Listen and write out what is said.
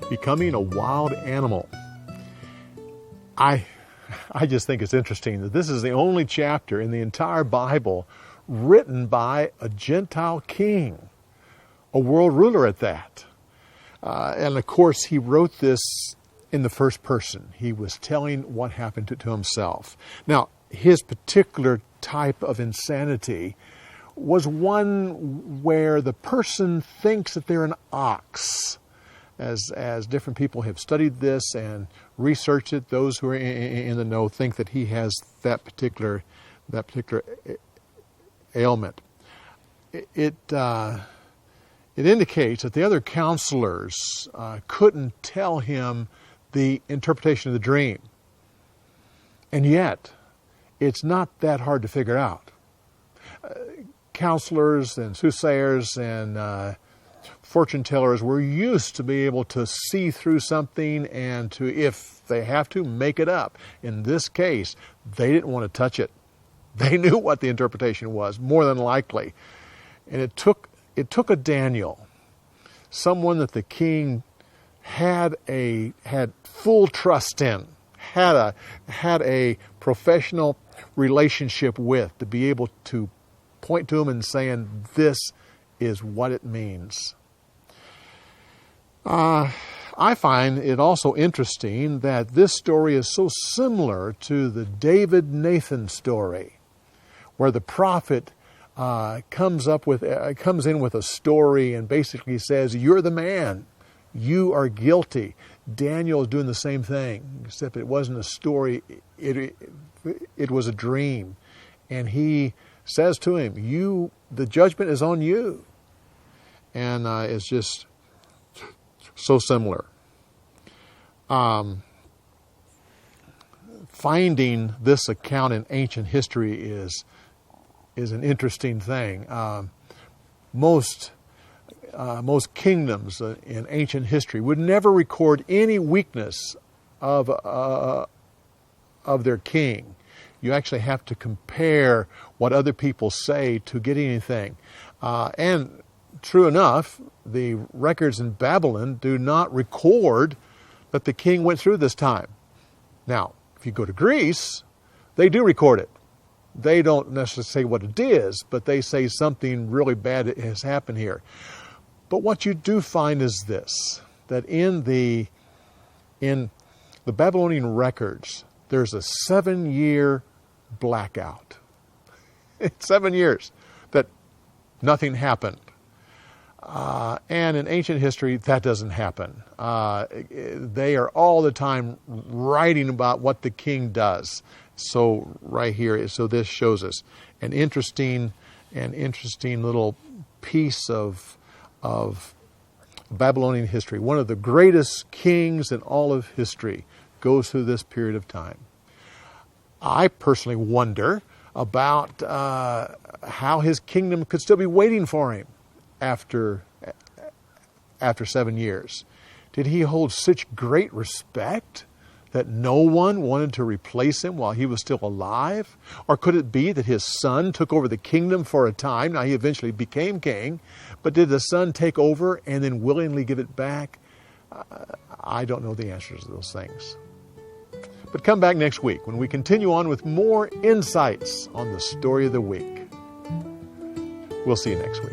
becoming a wild animal. I just think it's interesting that this is the only chapter in the entire Bible written by a Gentile king, a world ruler at that. And of course, he wrote this in the first person. He was telling what happened to himself. Now, his particular type of insanity was one where the person thinks that they're an ox. As different people have studied this and researched it, those who are in the know think that he has that particular ailment. It indicates that the other counselors couldn't tell him the interpretation of the dream. And yet, it's not that hard to figure out. Counselors and soothsayers and fortune tellers were used to be able to see through something and to, if they have to, make it up. In this case, they didn't want to touch it. They knew what the interpretation was, more than likely. And it took a Daniel, someone that the king had full trust in, had a professional relationship with, to be able to point to him and saying, this is what it means. I find it also interesting that this story is so similar to the David-Nathan story, where the prophet comes in with a story and basically says, you're the man, you are guilty. Daniel is doing the same thing, except it wasn't a story, it was a dream. And he says to him, the judgment is on you. And it's just so similar. Finding this account in ancient history is an interesting thing. Most kingdoms in ancient history would never record any weakness of their king. You actually have to compare what other people say to get anything. And true enough, the records in Babylon do not record that the king went through this time. Now, if you go to Greece, they do record it. They don't necessarily say what it is, but they say something really bad has happened here. But what you do find is this, that in the Babylonian records, there's a 7-year blackout. 7 years that nothing happened. And in ancient history, that doesn't happen. They are all the time writing about what the king does. So right here, so this shows us an interesting little piece of Babylonian history. One of the greatest kings in all of history goes through this period of time. I personally wonder about how his kingdom could still be waiting for him after 7 years. Did he hold such great respect that no one wanted to replace him while he was still alive? Or could it be that his son took over the kingdom for a time? Now he eventually became king, but did the son take over and then willingly give it back? I don't know the answers to those things. But come back next week when we continue on with more insights on the story of the week. We'll see you next week.